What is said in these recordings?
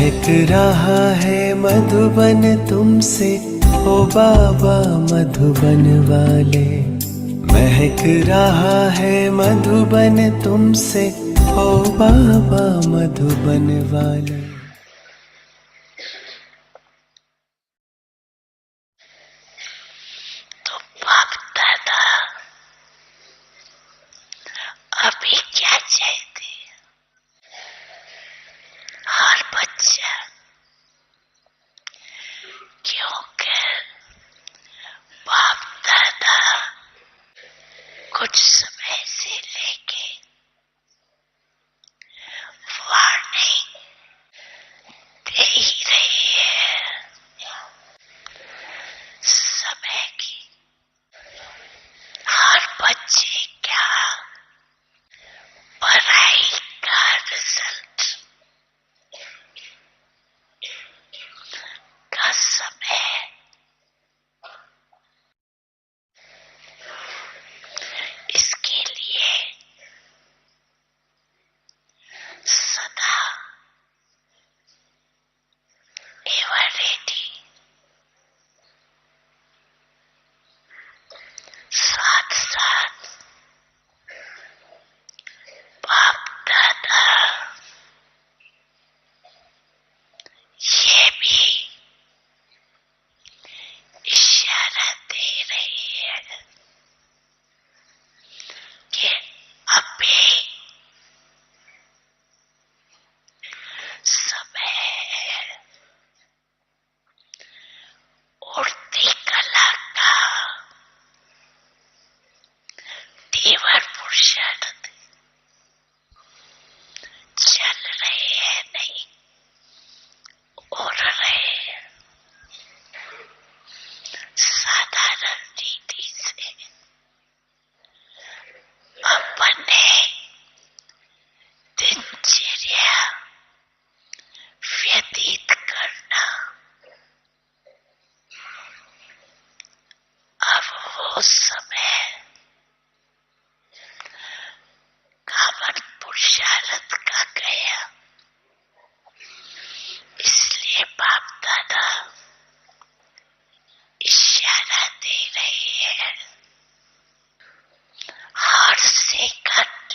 महक रहा है मधुबन तुमसे, ओ बाबा मधुबन वाले। महक रहा है मधुबन तुमसे, ओ बाबा मधुबन वाले। तो बाप दादा अभी क्या चाहते हर बच्चा, क्योंकि बाप दादा कुछ समय से लेके वार्निंग दे ही रही है समय की। हर बच्चे क्या पढ़ाई का रिजल्ट का समय, इसके लिए सदा एवर रेडी, साथ साथ बाप दादा ये भी इशारा दे रही है कि अभी समय है उड़ती कला का, तेवर पुरुषार्थ चल रहे हैं, नहीं उड़ रहे हैं। साधारण रीति से अपने दिनचर्या व्यतीत करना, अब वो समय कामन पुरुषार्थ का गया। इसलिए बाप दादा इशारा दे रहे हैं हर सेकंड,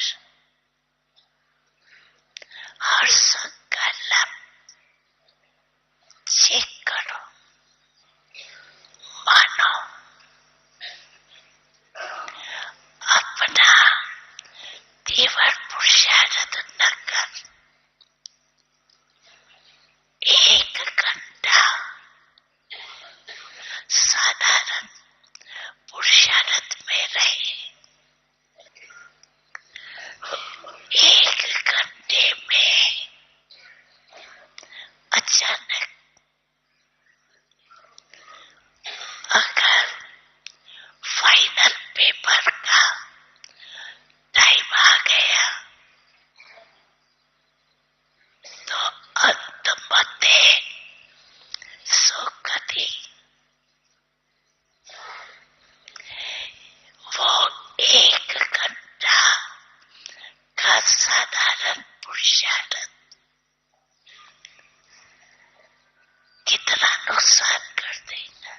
हर संकल्प चेक करो, मानो, अपना तीव्र पुरुषार्थ न कर। 1 घंटा साधारण पुरुषार्थ में रहे। 1 घंटे में अचानक अगर फाइनल पेपर का टाइम आ गया तो अंत मते सुगति, वो 1 घंटा का साधारण पुरुषार्थ कितना नुकसान कर देगा।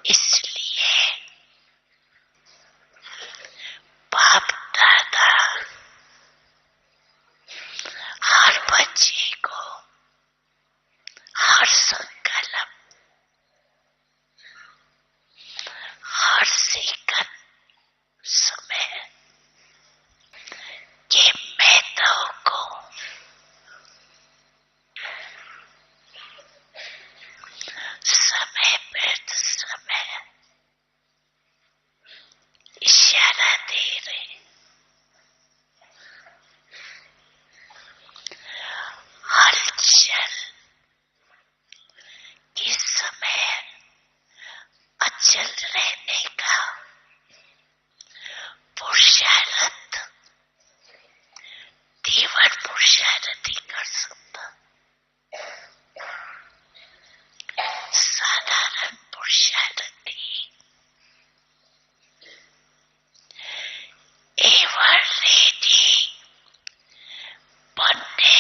इसलिए बाप दादा हर बच्चे को हर संकल्प, हर सेकंड समय के महत्व को समय पर समय इशारा दे रहे। हलचल के समय अचल रहने का पुरुषार्थ तीव्र पुरुषार्थ ही कर सकता। साधारण पुरुषार्थ एवर रेडी बनने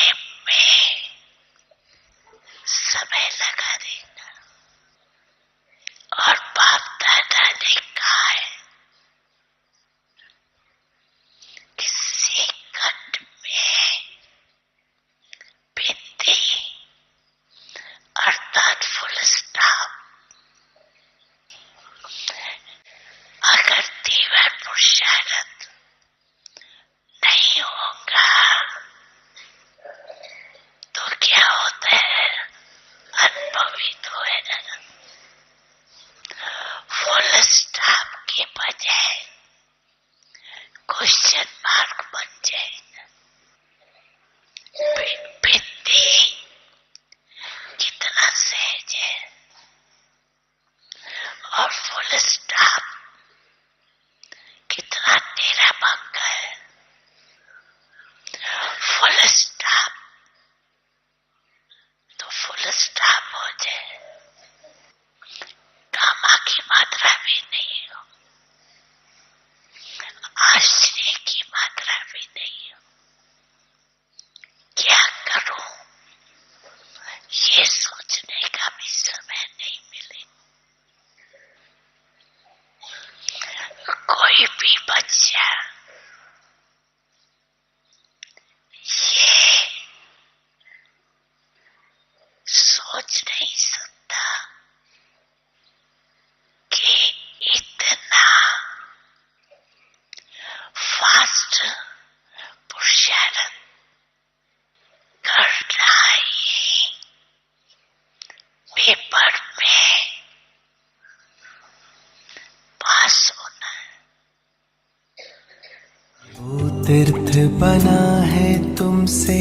बना है तुमसे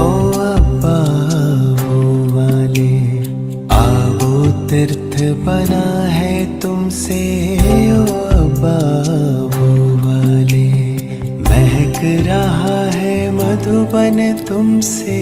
ओ अब्बा वो वाले, आवो तीर्थ बना है तुमसे ओ अब्बा वो वाले, महक रहा है मधुबन तुमसे।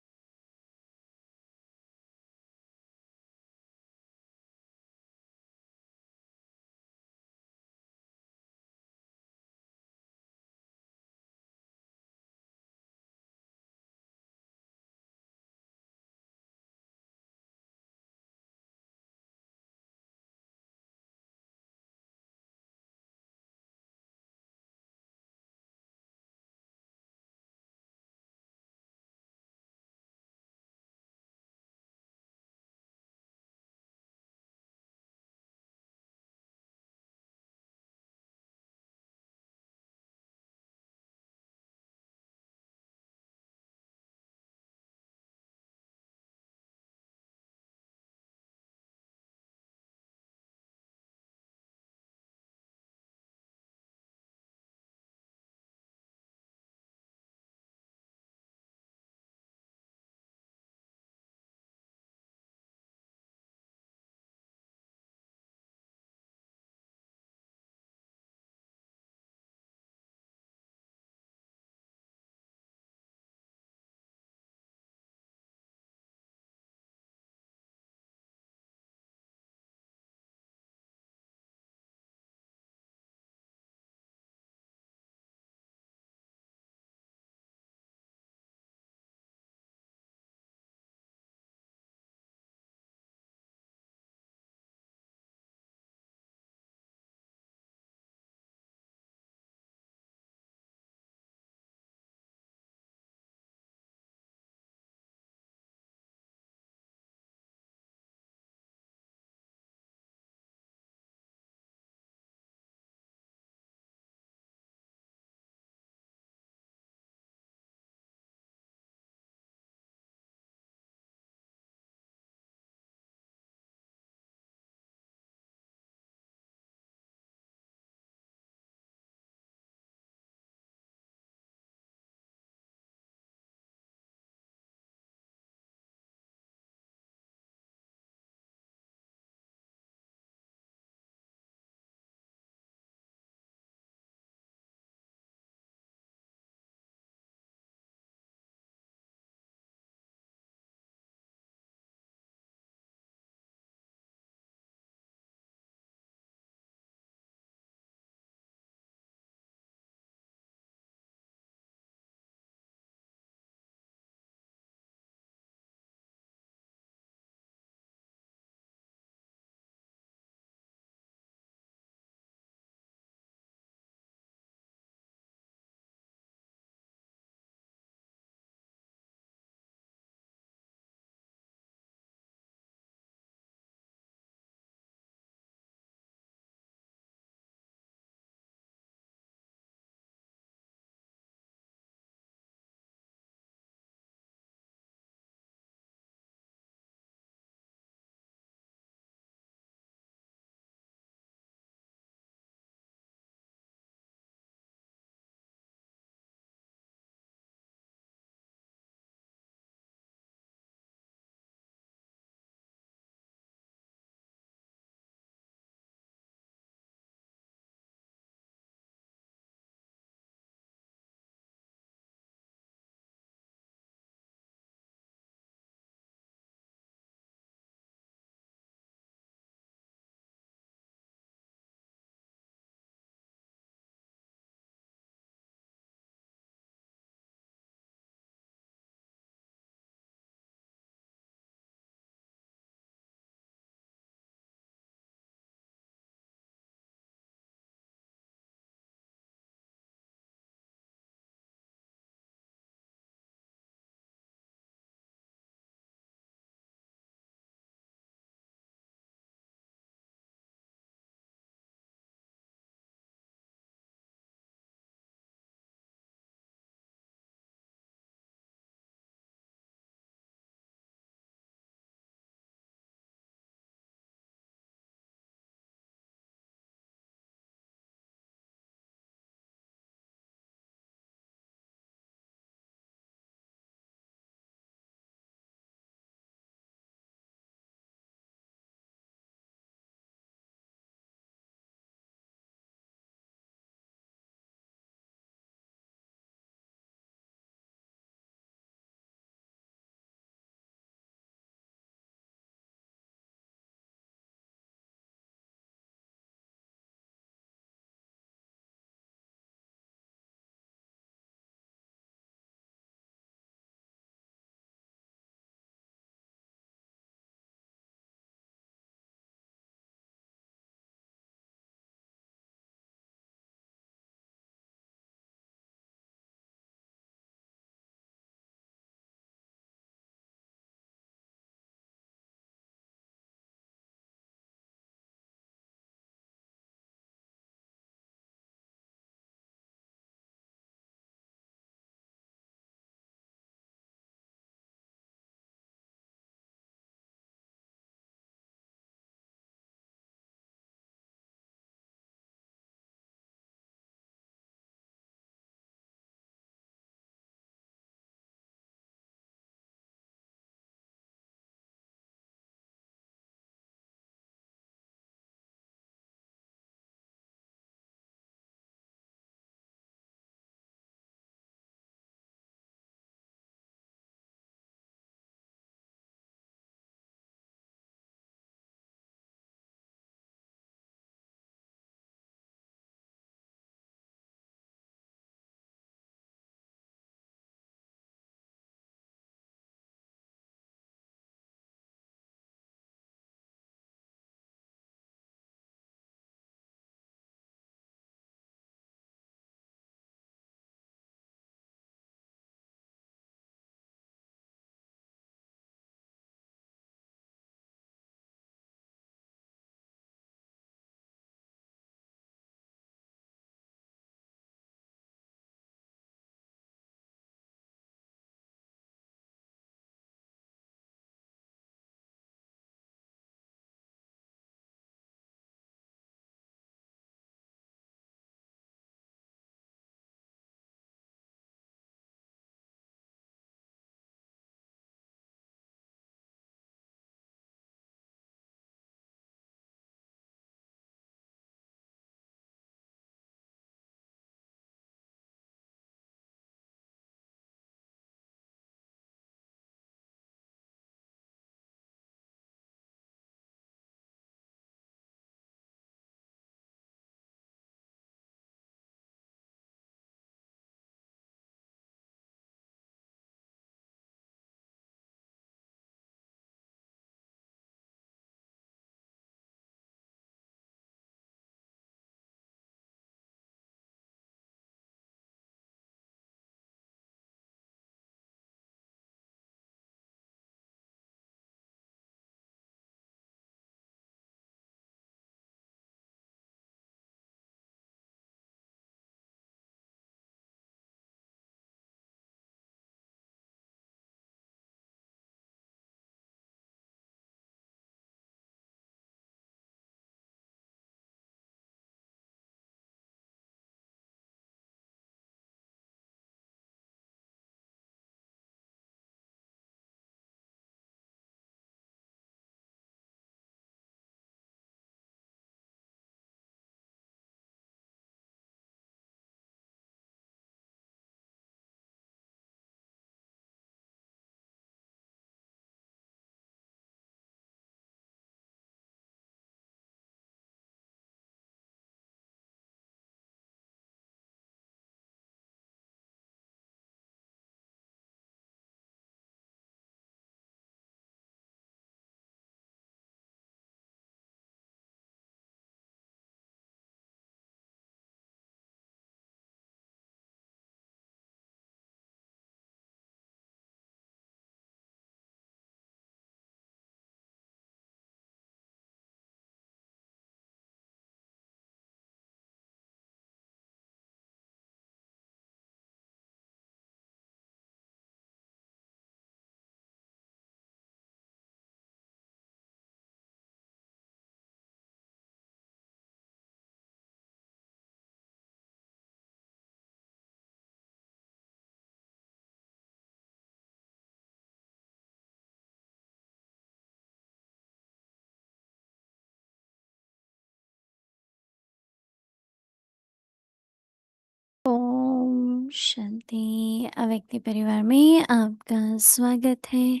शांति। अव्यक्ति परिवार में आपका स्वागत है।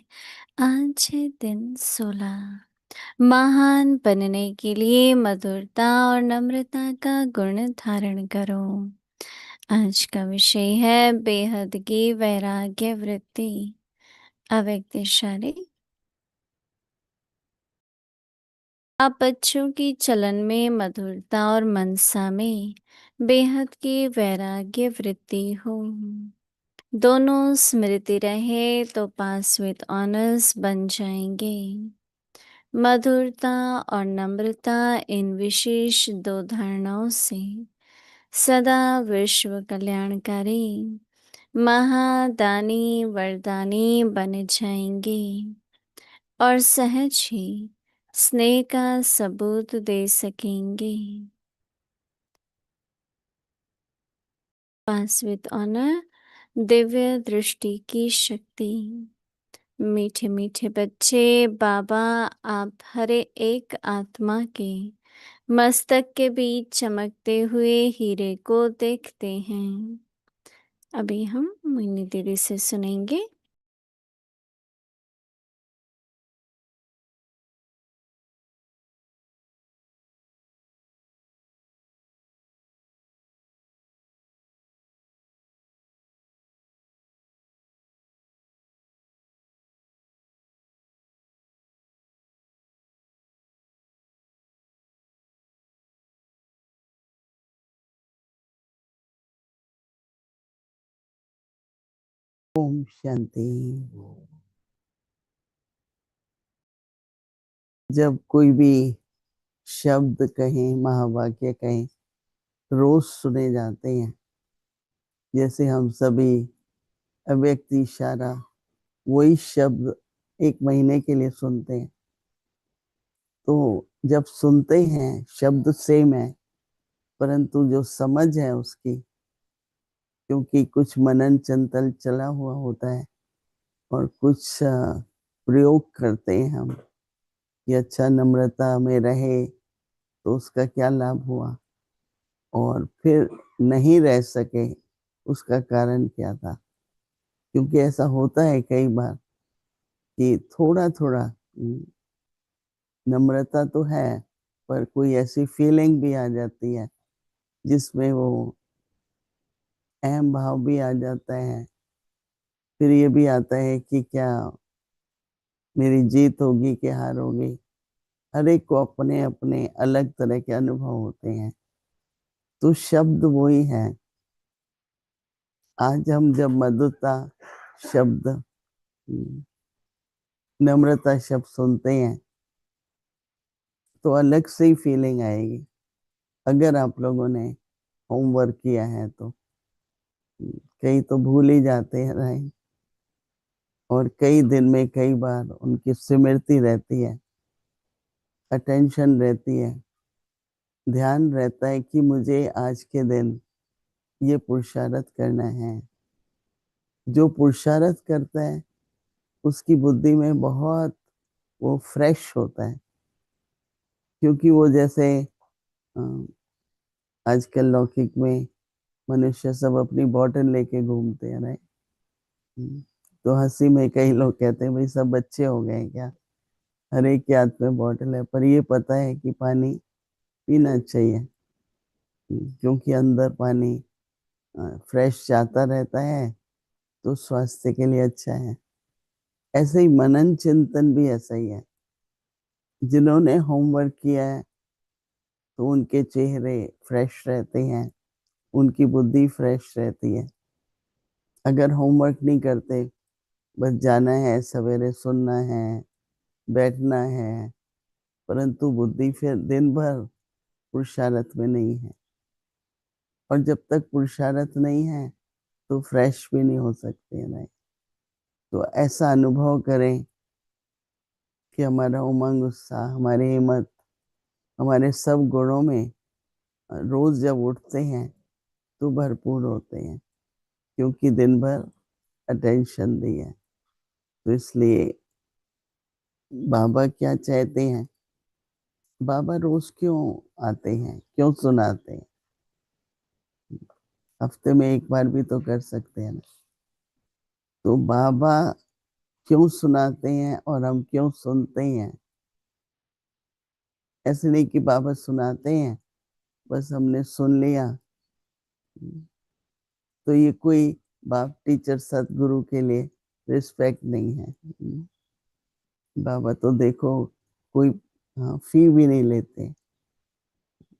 आज है दिन 16। महान बनने के लिए मधुरता और नम्रता का गुण धारण करो। आज का विषय है बेहद की वैराग्य वृत्ति। अव्यक्त शारीरिक आप बच्चों की चलन में मधुरता और मनसा में बेहद की वैराग्य वृत्ति हो। दोनों स्मृति रहे तो पास विद ऑनर्स बन जाएंगे। मधुरता और नम्रता इन विशेष दो धारणाओं से सदा विश्व कल्याणकारी महादानी वरदानी बन जाएंगे और सहज ही स्नेह का सबूत दे सकेंगे। पास विद ऑनर दिव्य दृष्टि की शक्ति। मीठे मीठे बच्चे, बाबा आप हरे एक आत्मा के मस्तक के बीच चमकते हुए हीरे को देखते हैं। अभी हम मोहिनी दीदी से सुनेंगे। ओम शांति। जब कोई भी शब्द कहें, महावाक्य कहें, रोज सुने जाते हैं। जैसे हम सभी अव्यक्ति इशारा वही शब्द एक महीने के लिए सुनते हैं। तो जब सुनते हैं शब्द सेम है, परंतु जो समझ है उसकी, क्योंकि कुछ मनन चंचल चला हुआ होता है और कुछ प्रयोग करते हैं हम कि अच्छा नम्रता में रहे तो उसका क्या लाभ हुआ, और फिर नहीं रह सके उसका कारण क्या था। क्योंकि ऐसा होता है कई बार कि थोड़ा थोड़ा नम्रता तो है, पर कोई ऐसी फीलिंग भी आ जाती है जिसमें वो अहम भाव भी आ जाता है। फिर ये भी आता है कि क्या मेरी जीत होगी कि हार होगी। हर एक को अपने अपने अलग तरह के अनुभव होते हैं। तो शब्द वही है। आज हम जब मधुरता शब्द, नम्रता शब्द सुनते हैं तो अलग से ही फीलिंग आएगी। अगर आप लोगों ने होमवर्क किया है तो कई तो भूल ही जाते हैं राइट, और कई दिन में कई बार उनकी स्मृति रहती है, अटेंशन रहती है, ध्यान रहता है कि मुझे आज के दिन ये पुरुषार्थ करना है। जो पुरुषार्थ करता है उसकी बुद्धि में बहुत वो फ्रेश होता है, क्योंकि वो जैसे आजकल लौकिक में मनुष्य सब अपनी बॉटल लेके घूमते हैं राइट। तो हंसी में कई लोग कहते हैं भाई सब बच्चे हो गए क्या, हर एक के हाथ में बॉटल है। पर ये पता है कि पानी पीना चाहिए, क्योंकि अंदर पानी फ्रेश जाता रहता है तो स्वास्थ्य के लिए अच्छा है। ऐसे ही मनन चिंतन भी ऐसा ही है। जिन्होंने होमवर्क किया है तो उनके चेहरे फ्रेश रहते हैं, उनकी बुद्धि फ्रेश रहती है। अगर होमवर्क नहीं करते, बस जाना है, सवेरे सुनना है, बैठना है, परंतु बुद्धि फिर दिन भर पुरुषार्थ में नहीं है। और जब तक पुरुषार्थ नहीं है तो फ्रेश भी नहीं हो सकते नहीं। तो ऐसा अनुभव करें कि हमारा उमंग, उत्साह, हमारी हिम्मत, हमारे सब गुणों में रोज जब उठते हैं तो भरपूर होते हैं, क्योंकि दिन भर अटेंशन दी है। तो इसलिए बाबा क्या चाहते हैं, बाबा रोज क्यों आते हैं, क्यों सुनाते हैं? हफ्ते में एक बार भी तो कर सकते हैं ना। तो बाबा क्यों सुनाते हैं और हम क्यों सुनते हैं? ऐसे नहीं कि बाबा सुनाते हैं बस हमने सुन लिया, तो ये कोई बाप टीचर सतगुरु के लिए रिस्पेक्ट नहीं है। बाबा तो देखो कोई फी भी नहीं लेते,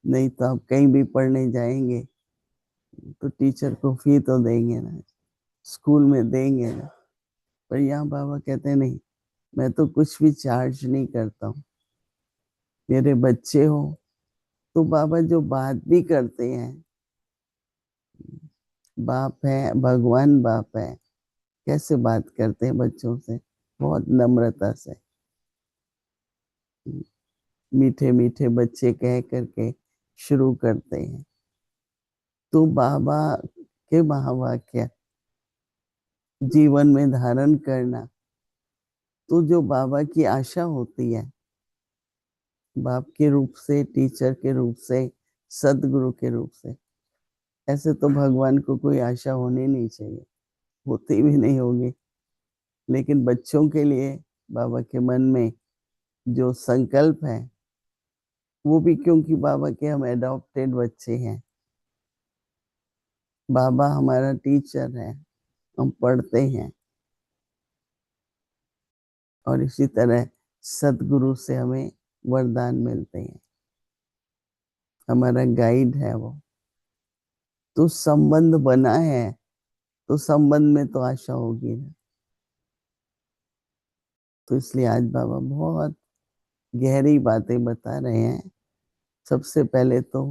नहीं तो आप कहीं भी पढ़ने जाएंगे तो टीचर को फी तो देंगे ना, स्कूल में देंगे ना। पर यहाँ बाबा कहते हैं नहीं, मैं तो कुछ भी चार्ज नहीं करता हूँ, मेरे बच्चे हो। तो बाबा जो बात भी करते हैं, बाप है, भगवान बाप है, कैसे बात करते हैं बच्चों से, बहुत नम्रता से। मीठे मीठे बच्चे कह करके शुरू करते हैं। तो बाबा के महावाक्य जीवन में धारण करना, तो जो बाबा की आशा होती है, बाप के रूप से, टीचर के रूप से, सदगुरु के रूप से, ऐसे तो भगवान को कोई आशा होनी नहीं चाहिए, होती भी नहीं होगी। लेकिन बच्चों के लिए बाबा के मन में जो संकल्प है, वो भी क्योंकि बाबा के हम एडॉप्टेड बच्चे हैं, बाबा हमारा टीचर है, हम पढ़ते हैं, और इसी तरह सतगुरु से हमें वरदान मिलते हैं, हमारा गाइड है वो। तो संबंध बना है, तो संबंध में तो आशा होगी ना। तो इसलिए आज बाबा बहुत गहरी बातें बता रहे हैं। सबसे पहले तो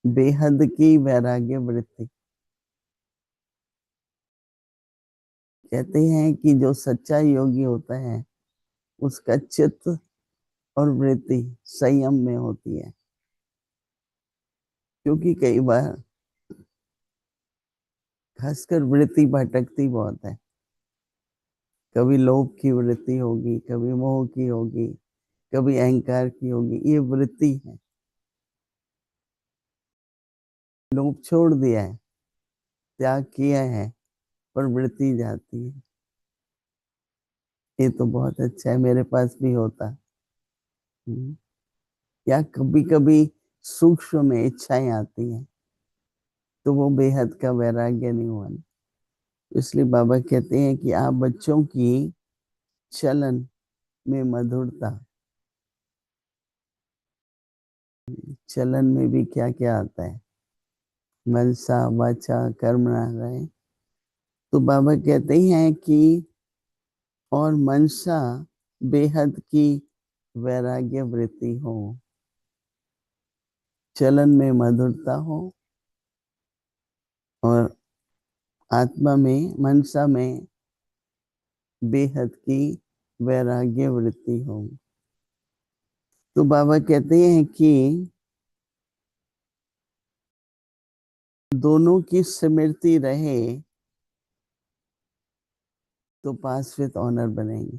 बेहद की वैराग्य वृत्ति। कहते हैं कि जो सच्चा योगी होता है उसका चित्त और वृत्ति संयम में होती है, क्योंकि कई बार खासकर वृत्ति भटकती बहुत है। कभी लोभ की वृत्ति होगी, कभी मोह की होगी, कभी अहंकार की होगी, ये वृत्ति है। लोभ छोड़ दिया है, त्याग किया है, पर वृत्ति जाती है। ये तो बहुत अच्छा है, मेरे पास भी होता। या कभी कभी सूक्ष्म में इच्छाएं आती हैं, तो वो बेहद का वैराग्य नहीं हुआ। इसलिए बाबा कहते हैं कि आप बच्चों की चलन में मधुरता, चलन में भी क्या क्या आता है, मनसा वाचा कर्मणा रहे। तो बाबा कहते हैं कि और मनसा बेहद की वैराग्य वृत्ति हो, चलन में मधुरता हो, और आत्मा में, मनसा में बेहद की वैराग्य वृत्ति हो। तो बाबा कहते हैं कि दोनों की स्मृति रहे तो पास विद ऑनर बनेंगे।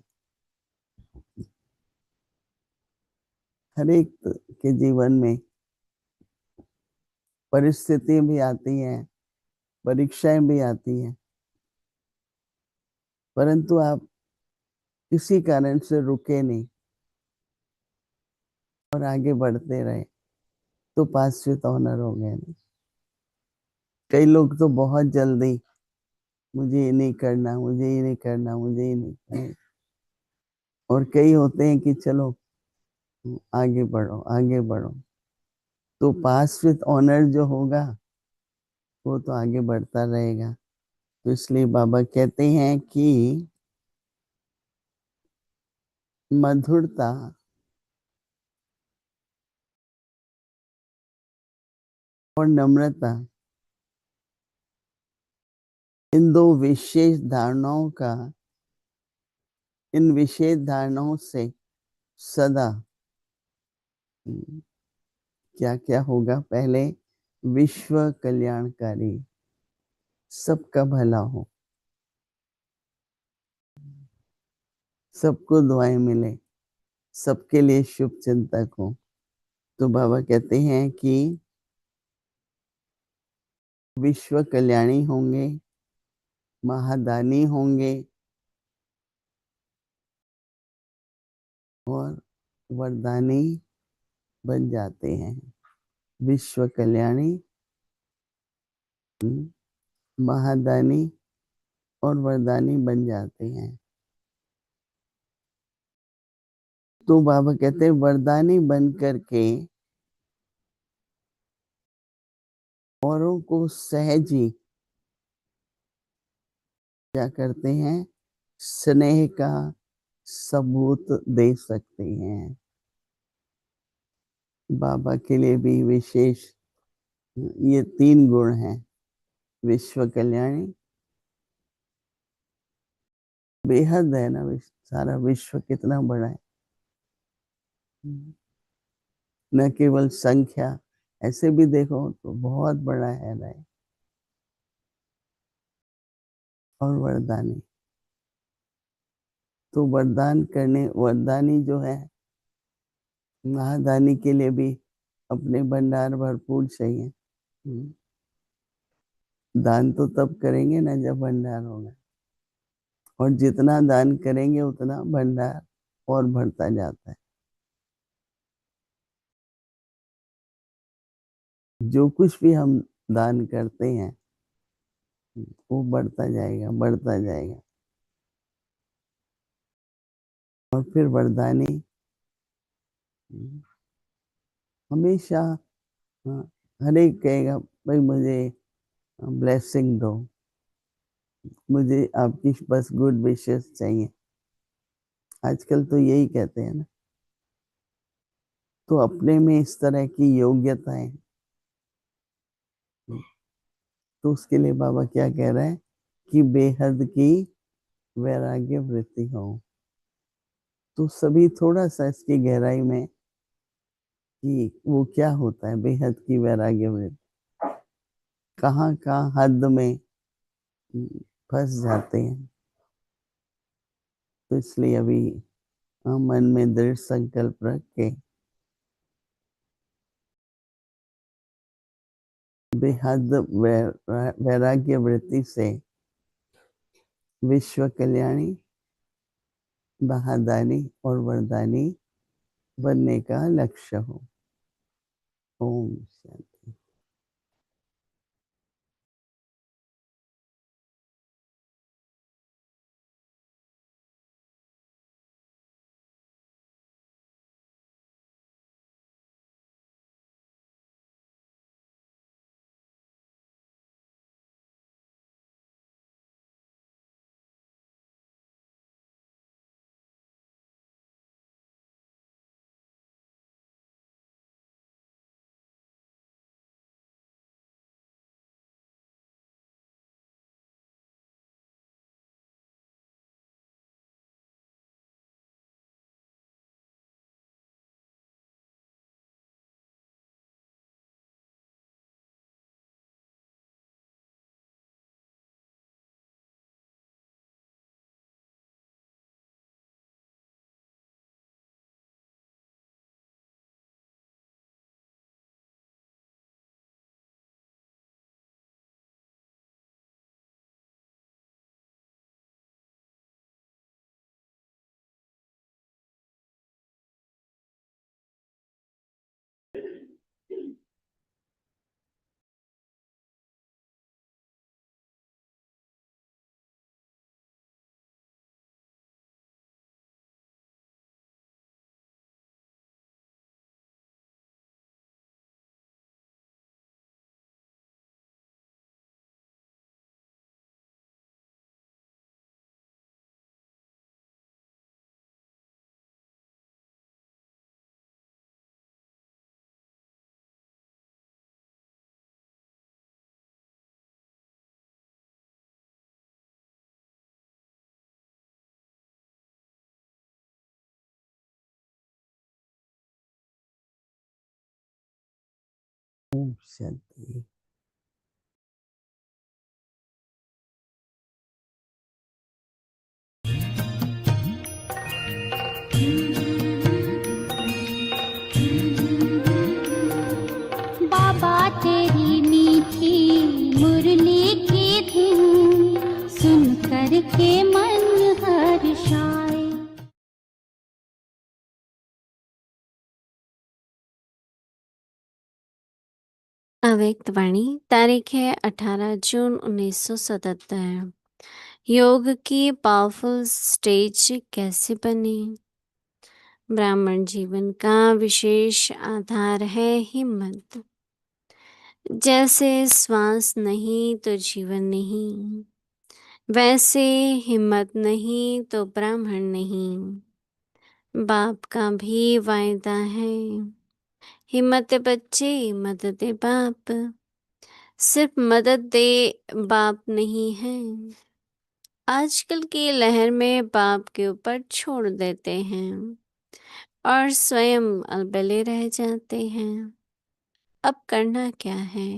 हर एक के जीवन में परिस्थितियां भी आती हैं, परीक्षाएं भी आती हैं, परंतु आप किसी कारण से रुके नहीं और आगे बढ़ते रहे तो पास विद ऑनर हो गए ना। कई लोग तो बहुत जल्दी, मुझे ये नहीं करना, मुझे ये नहीं करना, मुझे ये नहीं करना, और कई होते हैं कि चलो आगे बढ़ो, आगे बढ़ो। तो पास विद ऑनर जो होगा वो तो आगे बढ़ता रहेगा। तो इसलिए बाबा कहते हैं कि मधुरता और नम्रता, इन दो विशेष धारणाओं का, इन विशेष धारणाओं से सदा क्या क्या होगा, पहले विश्व कल्याणकारी, सबका भला हो, सबको दुआएं मिले, सबके लिए शुभ चिंतक हो। तो बाबा कहते हैं कि विश्व कल्याणी होंगे, महादानी होंगे और वरदानी बन जाते हैं। विश्व कल्याणी, महादानी और वरदानी बन जाते हैं। तो बाबा कहते हैं वरदानी बन करके औरों को सहज ही क्या करते हैं, स्नेह का सबूत दे सकते हैं। बाबा के लिए भी विशेष ये 3 गुण हैं। विश्व कल्याणी, बेहद है ना, सारा विश्व कितना बड़ा है, न केवल संख्या, ऐसे भी देखो तो बहुत बड़ा है ना। और वरदानी, तो वरदान करने, वरदानी जो है, महादानी के लिए भी अपने भंडार भरपूर चाहिए। दान तो तब करेंगे ना जब भंडार होगा, और जितना दान करेंगे उतना भंडार और बढ़ता जाता है। जो कुछ भी हम दान करते हैं वो बढ़ता जाएगा, बढ़ता जाएगा। और फिर वरदानी हमेशा, हर एक कहेगा भाई मुझे ब्लेसिंग दो, मुझे आपकी बस गुड विशेस चाहिए। आजकल तो यही कहते हैं ना। तो अपने में इस तरह की योग्यताएं, तो उसके लिए बाबा क्या कह रहे हैं कि बेहद की वैराग्य वृत्ति हो। तो सभी थोड़ा सा इसकी गहराई में कि वो क्या होता है बेहद की वैराग्य वृत्ति, कहाँ कहाँ हद में फंस जाते हैं। तो इसलिए अभी मन में दृढ़ संकल्प रख के बेहद वैराग्य वृत्ति से विश्व कल्याणी, महादानी और वरदानी बनने का लक्ष्य हो। ओम शांति। ओम शांति। बाबा तेरी मीठी के मन हर्षाए। अव्यक्त वाणी तारीख है 18 जून 1977। योग की पावरफुल स्टेज कैसे बने। ब्राह्मण जीवन का विशेष आधार है हिम्मत। जैसे श्वास नहीं तो जीवन नहीं, वैसे हिम्मत नहीं तो ब्राह्मण नहीं। बाप का भी वायदा है, हिम्मत बच्चे मदद दे बाप। सिर्फ मदद दे बाप नहीं है। आजकल की लहर में बाप के ऊपर छोड़ देते हैं और स्वयं अलबले रह जाते हैं। अब करना क्या है।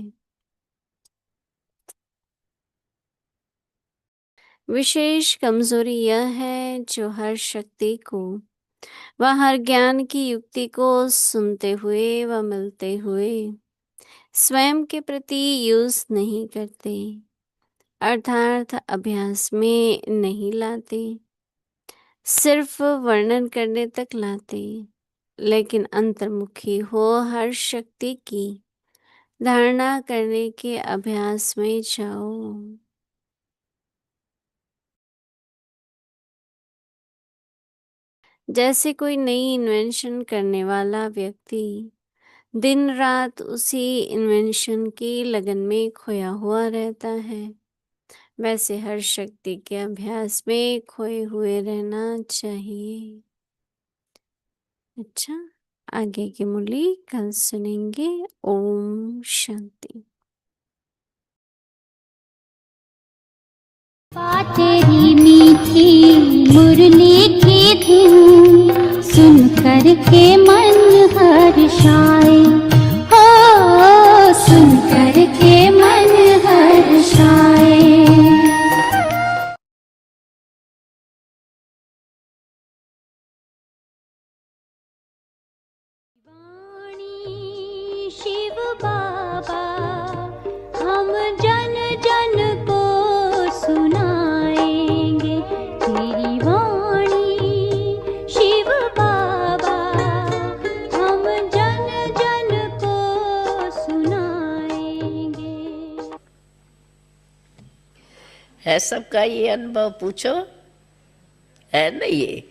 विशेष कमजोरी यह है जो हर शक्ति को व हर ज्ञान की युक्ति को सुनते हुए व मिलते हुए स्वयं के प्रति यूज नहीं करते, अर्थात अभ्यास में नहीं लाते, सिर्फ वर्णन करने तक लाते। लेकिन अंतर्मुखी हो हर शक्ति की धारणा करने के अभ्यास में जाओ। जैसे कोई नई इन्वेंशन करने वाला व्यक्ति दिन रात उसी इन्वेंशन की लगन में खोया हुआ रहता है, वैसे हर शक्ति के अभ्यास में खोए हुए रहना चाहिए। अच्छा, आगे की मुरली कल सुनेंगे। ओम शांति। तेरी मीठी मुरली की धुन सुन कर के मन हर्षाए। हो सुन कर के मन हर्षाए। वाणी शिव बाबा हम जन जन को सुनाएंगे। तेरी वाणी शिव बाबा हम जन जन को सुनाएंगे। है सबका ये अनुभव? पूछो, है ना? ये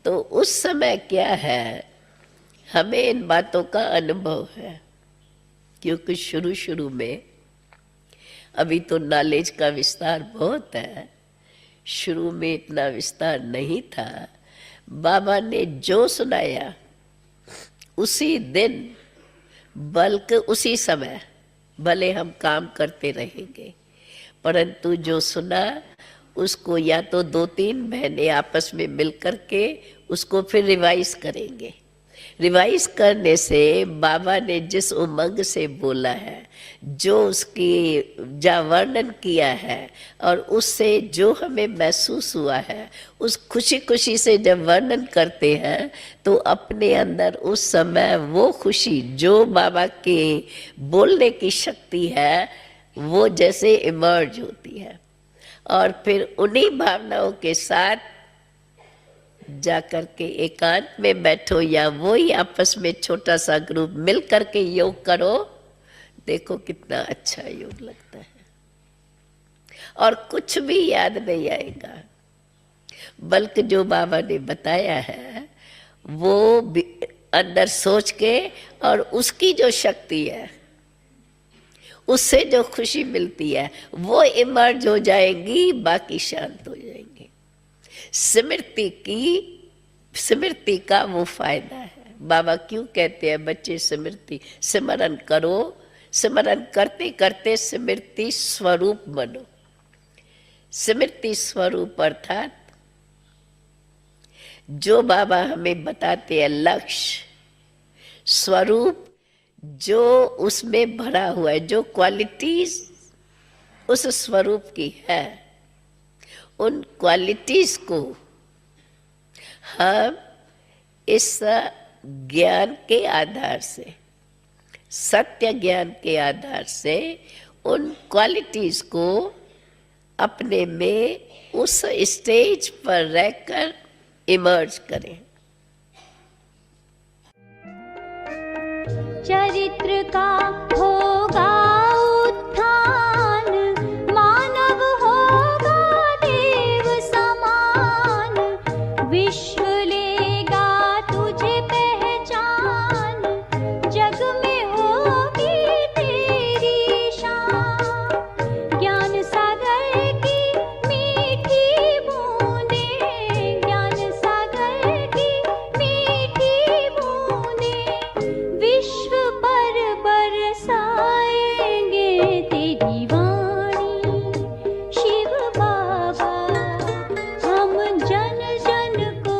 तो उस समय क्या है, हमें इन बातों का अनुभव है, क्योंकि शुरू शुरू में अभी तो नॉलेज का विस्तार बहुत है, शुरू में इतना विस्तार नहीं था। बाबा ने जो सुनाया उसी दिन, बल्कि उसी समय, भले हम काम करते रहेंगे, परंतु जो सुना उसको या तो 2-3 बहनें आपस में मिल करके उसको फिर रिवाइज करेंगे। रिवाइज करने से बाबा ने जिस उमंग से बोला है, जो उसकी जा वर्णन किया है और उससे जो हमें महसूस हुआ है, उस खुशी खुशी से जब वर्णन करते हैं तो अपने अंदर उस समय वो खुशी जो बाबा के बोलने की शक्ति है वो जैसे इमर्ज होती है। और फिर उन्हीं भावनाओं के साथ जाकर के एकांत में बैठो या वो ही आपस में छोटा सा ग्रुप मिल करके योग करो, देखो कितना अच्छा योग लगता है। और कुछ भी याद नहीं आएगा, बल्कि जो बाबा ने बताया है वो अंदर सोच के और उसकी जो शक्ति है, उससे जो खुशी मिलती है वो इमर्ज हो जाएगी, बाकी शांत हो जाएंगे। स्मृति का वो फायदा है। बाबा क्यों कहते हैं बच्चे स्मृति सिमरन करो, सिमरन करते करते स्मृति स्वरूप बनो। स्मृति स्वरूप अर्थात जो बाबा हमें बताते हैं लक्ष्य, स्वरूप जो उसमें भरा हुआ है, जो क्वालिटीज उस स्वरूप की है, उन क्वालिटीज को हम इस ज्ञान के आधार से, सत्य ज्ञान के आधार से उन क्वालिटीज को अपने में उस स्टेज पर रहकर इमर्ज करें। चरित्र का होगा उत्थान, मानव होगा देव समान, विश्व लेगा तुझे पहचान, जग में होगी तेरी शान। ज्ञान सागर की मीठी बूंदें, ज्ञान सागर की मीठी बूंदें, विश्व पर बरसाएंगे तेरी वाणी। शिव बाबा हम जन जन को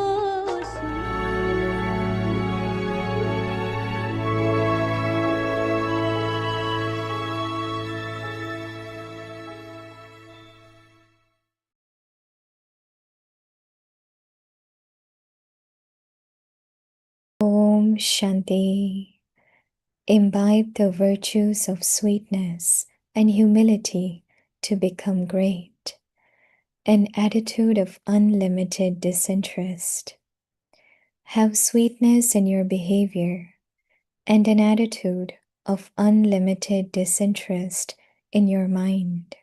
Om Shanti. Imbibe the virtues of sweetness and humility to become great. An attitude of unlimited disinterest. Have sweetness in your behavior and an attitude of unlimited disinterest in your mind.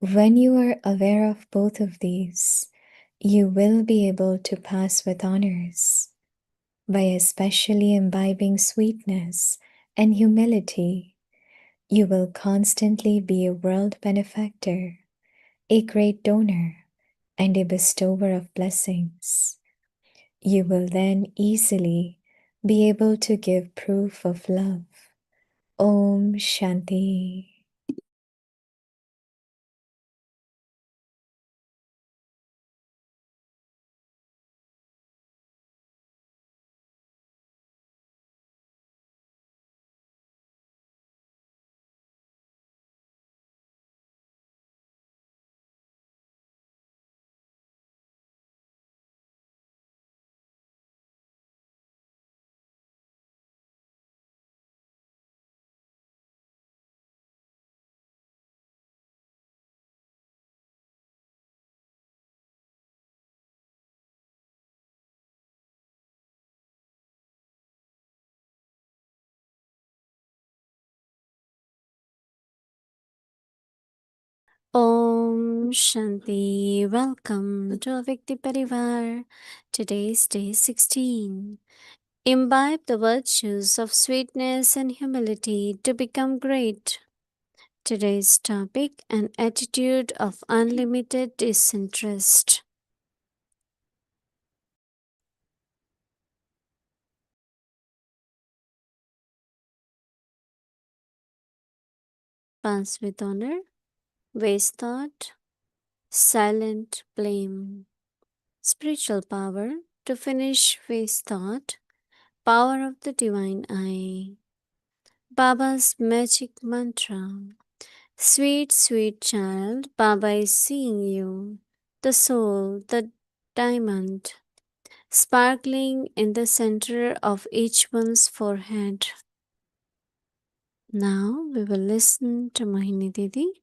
When you are aware of both of these, you will be able to pass with honors. By especially imbibing sweetness and humility, you will constantly be a world benefactor, a great donor, and a bestower of blessings. You will then easily be able to give proof of love. Om Shanti. Om Shanti. Welcome to Avyakti Parivar. Today is day 16. Imbibe the virtues of sweetness and humility to become great. Today's topic: an attitude of unlimited disinterest. Pass with honor, waste thought, silent blame. Spiritual power to finish waste thought, power of the divine eye. Baba's magic mantra. Sweet, sweet child, Baba is seeing you. The soul, the diamond, sparkling in the center of each one's forehead. Now we will listen to Mohini Didi.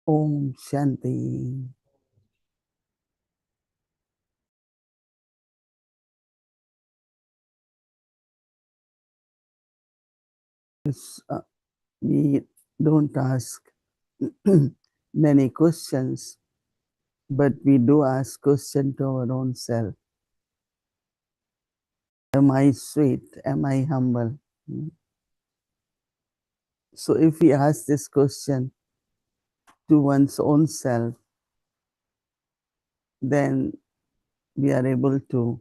Om Shanti. We don't ask many questions, but we do ask question to our own self. Am I sweet? Am I humble? So if we ask this question to one's own self, then we are able to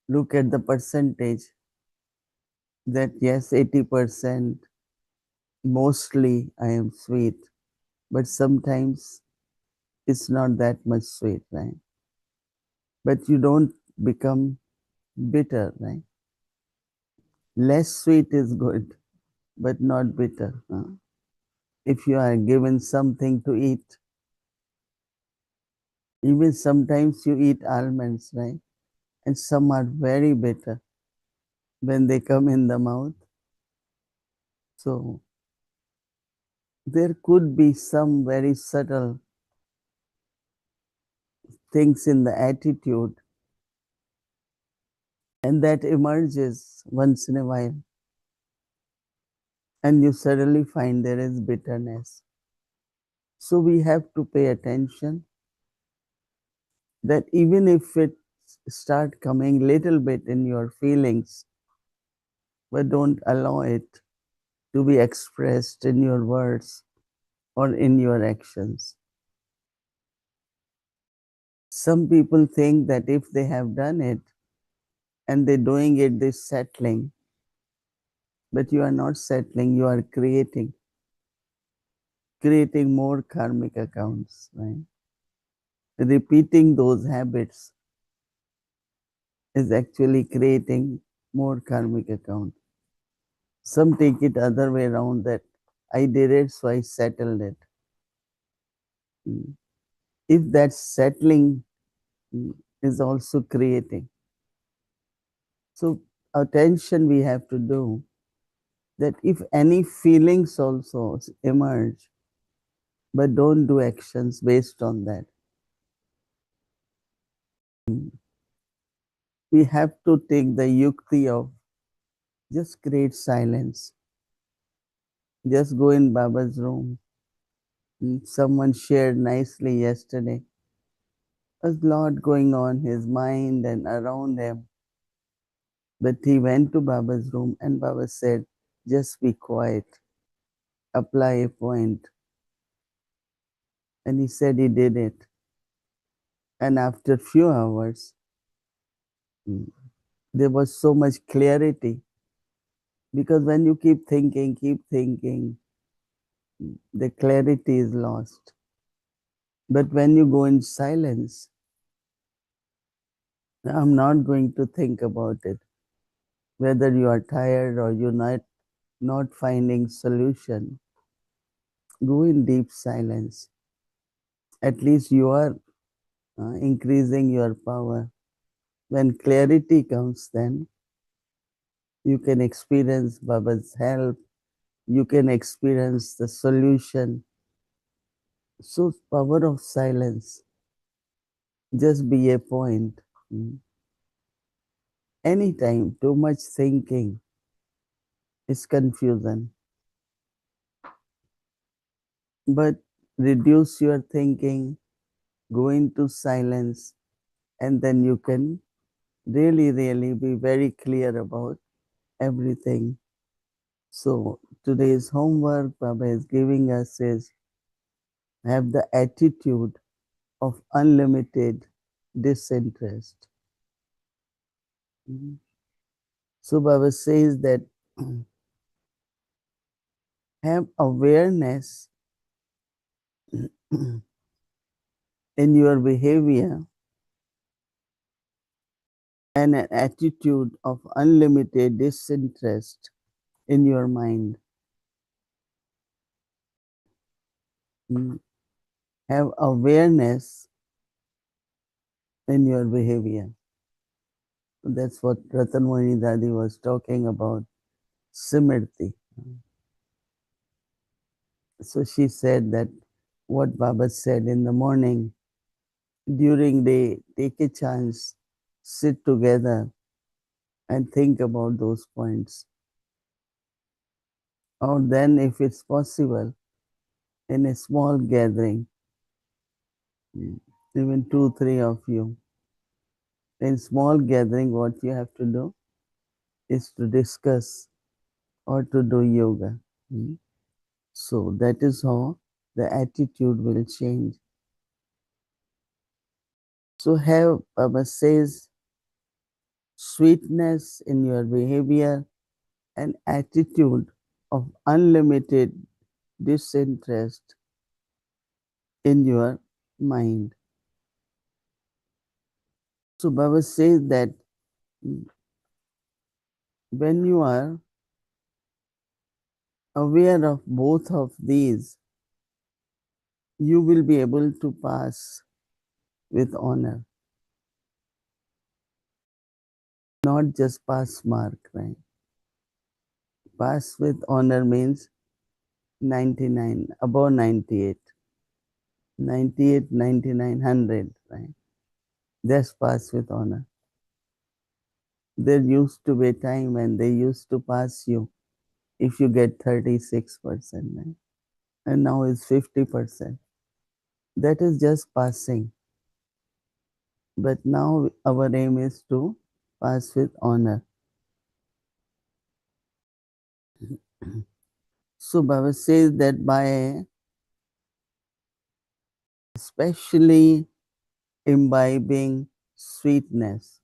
look at the percentage that yes, 80% mostly I am sweet, but sometimes it's not that much sweet, right? But you don't become bitter, right? Less sweet is good, but not bitter. If you are given something to eat Even sometimes you eat almonds, right? And some are very bitter when they come in the mouth. So there could be some very subtle things in the attitude, and that emerges once in a while, and you suddenly find there is bitterness. So we have to pay attention that even if it start coming little bit in your feelings, but don't allow it to be expressed in your words or in your actions. Some people think that if they have done it and they're doing it, they're settling. But you are not settling, you are creating more karmic accounts, right? Repeating those habits is actually creating more karmic account. Some take it other way around, that I did it, so I settled it. If that settling is also creating. So attention we have to do that if any feelings also emerge, but don't do actions based on that. We have to take the yukti of just create silence. Just go in Baba's room. Someone shared nicely yesterday. There's a lot going on his mind and around him. But he went to Baba's room and Baba said, just be quiet, apply a point. And he said he did it. And after a few hours, there was so much clarity. Because when you keep thinking, the clarity is lost. But when you go in silence, I'm not going to think about it. Whether you are tired or you're not finding solution, go in deep silence. At least you are increasing your power. When clarity comes, then you can experience Baba's help. You can experience the solution. So power of silence. Just be a point. Anytime too much thinking is confusion. But reduce your thinking, go into silence, and then you can really be very clear about everything. So today's homework Baba is giving us is have the attitude of unlimited disinterest. So Baba says that have awareness in your behavior and an attitude of unlimited disinterest in your mind. Have awareness in your behavior. That's what Mohini Didi was talking about, Simrti. So she said that what Baba said in the morning, during the take a chance, sit together and think about those points. Or then if it's possible, in a small gathering, even 2-3 of you, in small gathering what you have to do is to discuss or to do yoga. So that is how the attitude will change. So have, Baba says, sweetness in your behavior and attitude of unlimited disinterest in your mind. So Baba says that when you are aware of both of these, you will be able to pass with honor. Not just pass mark, right? Pass with honor means 99, above 98. 98, 99, 100, right? Just pass with honor. There used to be a time when they used to pass you if you get 36%, right? And now it's 50%. That is just passing. But now our aim is to pass with honor. So Baba says that by especially imbibing sweetness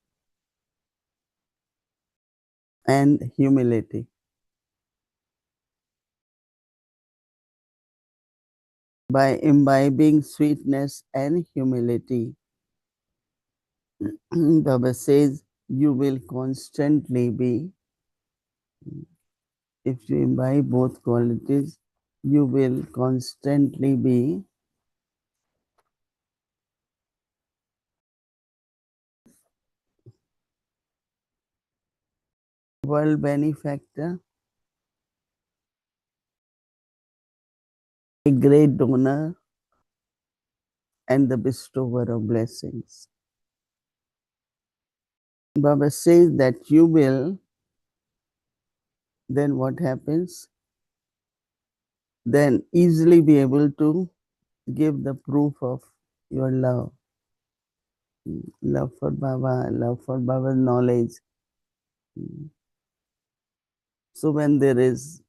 and humility, by imbibing sweetness and humility, Baba says you will constantly be, if you imbibe both qualities, you will constantly be world benefactor, a great donor, and the bestower of blessings. Baba says that you will, then what happens? Then easily be able to give the proof of your love. Love for Baba, love for Baba's knowledge. So when there is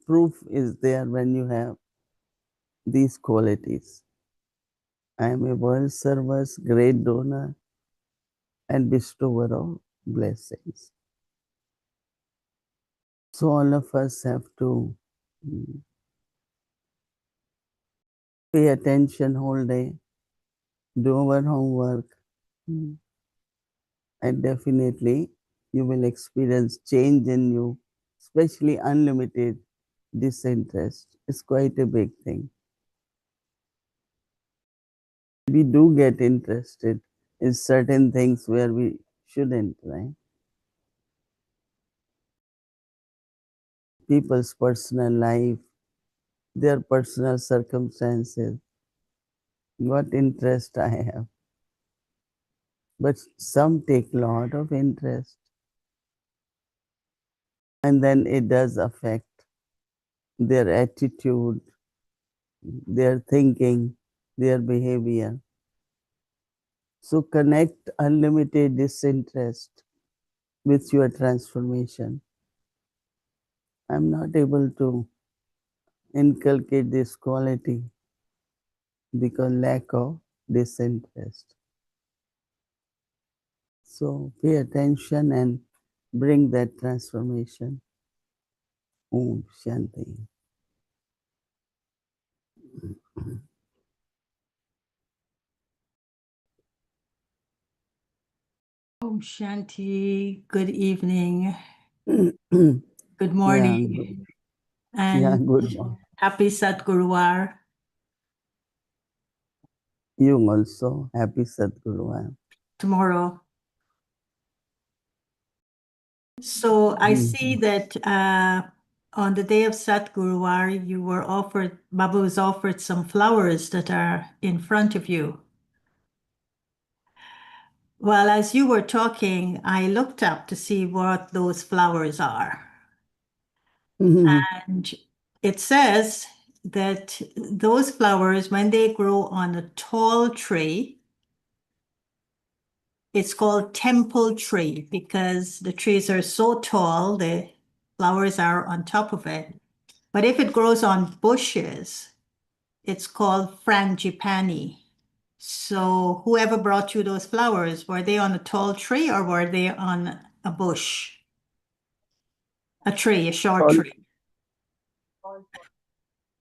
proof is there when you have these qualities. I am a world servant, great donor, and bestower of blessings. So all of us have to pay attention whole day, do our homework, and definitely you will experience change in you, especially unlimited disinterest. It's quite a big thing. We do get interested in certain things where we shouldn't, right? People's personal life, their personal circumstances, what interest I have. But some take a lot of interest. And then it does affect their attitude, their thinking, their behavior. So connect unlimited disinterest with your transformation. I'm not able to inculcate this quality because lack of disinterest. So pay attention and bring that transformation. Om Shanti. Om Shanti, good evening, Yeah, good morning, and good one. happy Satguruvar. You also happy Sadguru. Tomorrow. So I see that on the day of Satguruvar, Baba was offered some flowers that are in front of you. Well, as you were talking, I looked up to see what those flowers are. And it says that those flowers, when they grow on a tall tree, it's called temple tree because the trees are so tall, the flowers are on top of it. But if it grows on bushes, it's called frangipani. So whoever brought you those flowers, were they on a tall tree or were they on a bush? A tree, a short tree.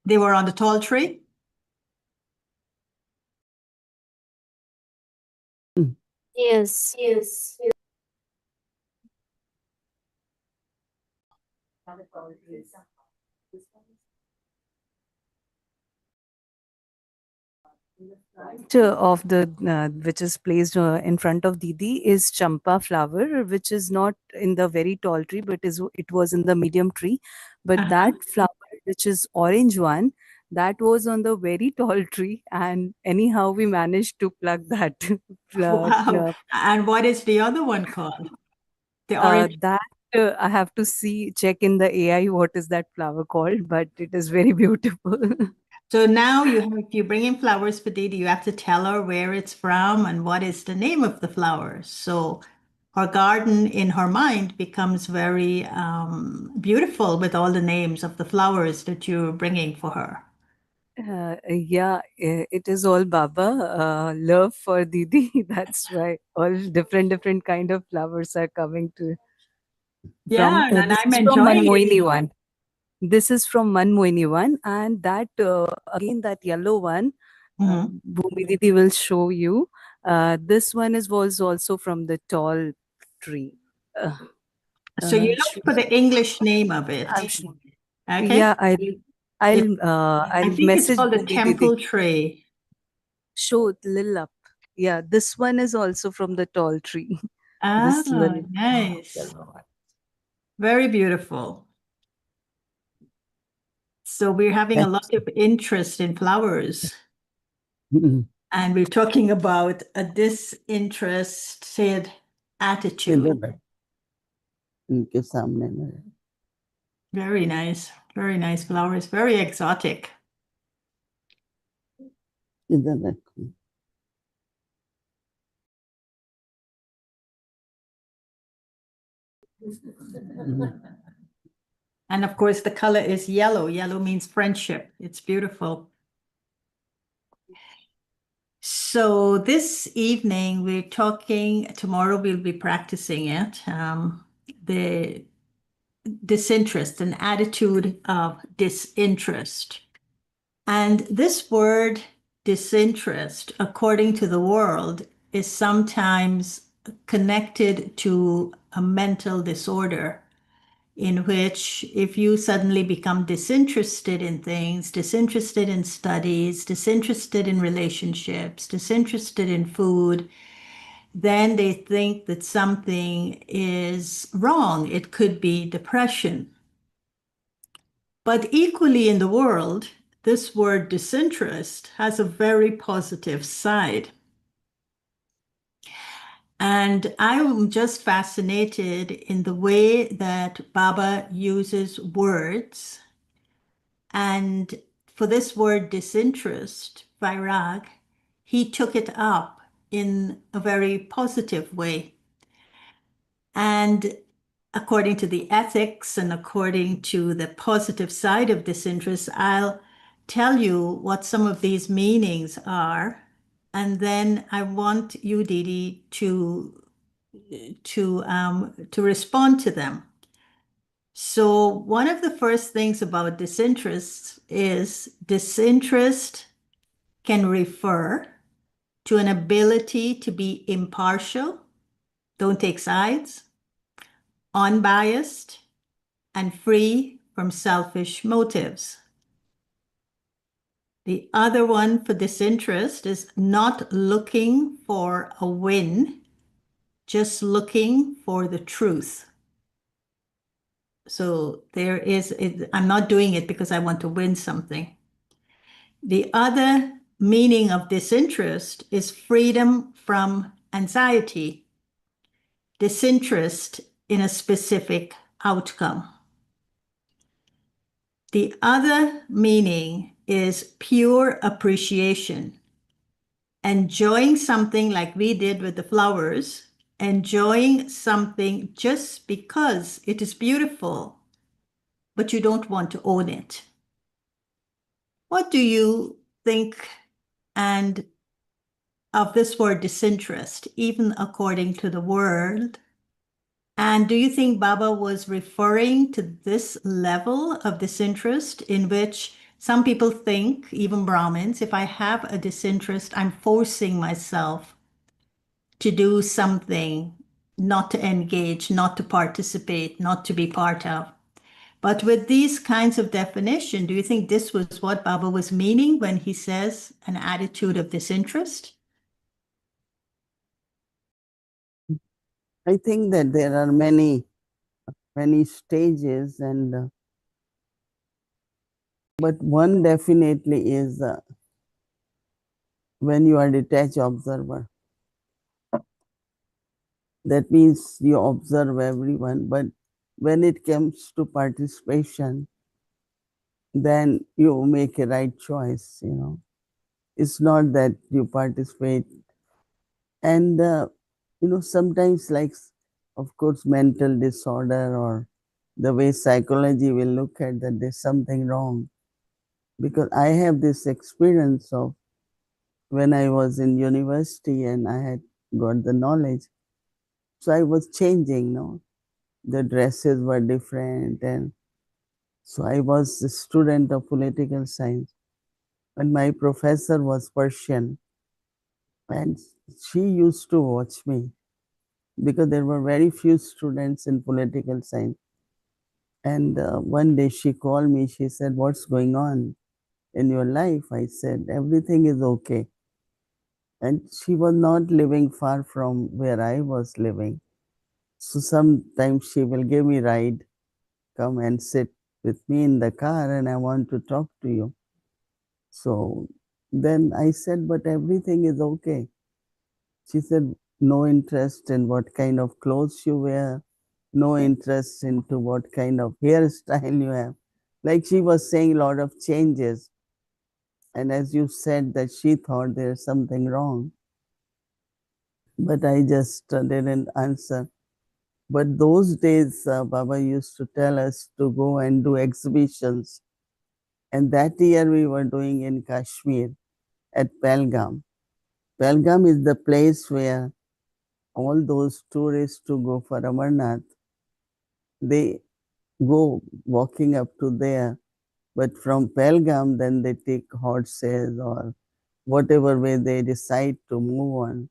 They were on the tall tree? Yes. of the which is placed in front of Didi is champa flower, which is not in the very tall tree, but it was in the medium tree. But that flower, which is orange one, that was on the very tall tree, and anyhow we managed to pluck that. Wow. And what is the other one called? The orange. That I have to check in the AI what is that flower called, but it is very beautiful. So now if you bring in flowers for Didi, you have to tell her where it's from and what is the name of the flowers. So her garden in her mind becomes very beautiful with all the names of the flowers that you're bringing for her. Yeah, it is all Baba love for Didi. That's why all different kind of flowers are coming to from. Yeah, and This I'm is from enjoying it. Manmohini one. This is from Manmohini one, and that again that yellow one, Bhumi Didi will show you. This one was also from the tall tree. So you look Sh- for the English name of it. I'm sh- Okay. yeah, It, I I'll think it's message called the Bhumi Didi. temple tree. Show it little up. Yeah, this one is also from the tall tree. Ah, This little nice. yellow one. Very beautiful. So we're having a lot of interest in flowers. And we're talking about a disinterested attitude. इनके सामने में Very nice flowers, very exotic. इधर रखो And of course, the color is yellow. Yellow means friendship. It's beautiful. So this evening, we're talking, tomorrow we'll be practicing it, the disinterest, an attitude of disinterest. And this word disinterest, according to the world, is sometimes connected to a mental disorder in which if you suddenly become disinterested in things, disinterested in studies, disinterested in relationships, disinterested in food, then they think that something is wrong. It could be depression. But equally in the world, this word disinterest has a very positive side. And I'm just fascinated in the way that Baba uses words. And for this word disinterest, vairag, he took it up in a very positive way. And according to the ethics and according to the positive side of disinterest, I'll tell you what some of these meanings are. And then I want you, Didi, to respond to them. So one of the first things about disinterest is disinterest can refer to an ability to be impartial, don't take sides, unbiased, and free from selfish motives. The other one for disinterest is not looking for a win, just looking for the truth. So I'm not doing it because I want to win something. The other meaning of disinterest is freedom from anxiety, disinterest in a specific outcome. The other meaning is pure appreciation, enjoying something like we did with the flowers, enjoying something just because it is beautiful, but you don't want to own it. What do you think and of this word disinterest, even according to the world? And do you think Baba was referring to this level of disinterest in which some people think, even Brahmins, if I have a disinterest, I'm forcing myself to do something, not to engage, not to participate, not to be part of. But with these kinds of definition, do you think this was what Baba was meaning when he says an attitude of disinterest? I think that there are many stages, and but one definitely is when you are detached observer. That means you observe everyone, but when it comes to participation, then you make a right choice, you know. It's not that you participate. And, you know, sometimes like, of course, mental disorder or the way psychology will look at that there's something wrong. Because I have this experience of when I was in university and I had got the knowledge. So I was changing, no? The dresses were different. And so I was a student of political science. And my professor was Persian. And she used to watch me because there were very few students in political science. And one day she called me, she said, "What's going on in your life?" I said, "Everything is okay." And she was not living far from where I was living. So sometimes she will give me ride, come and sit with me in the car, and I want to talk to you. So then I said, "But everything is okay." She said, "No interest in what kind of clothes you wear, no interest into what kind of hairstyle you have." Like she was saying a lot of changes. And as you said that she thought there's something wrong, but I just didn't answer. But those days, Baba used to tell us to go and do exhibitions. And that year we were doing in Kashmir at Pelgam. Pelgam is the place where all those tourists to go for Amarnath, they go walking up to there. But from Pelgam, then they take horses or whatever way they decide to move on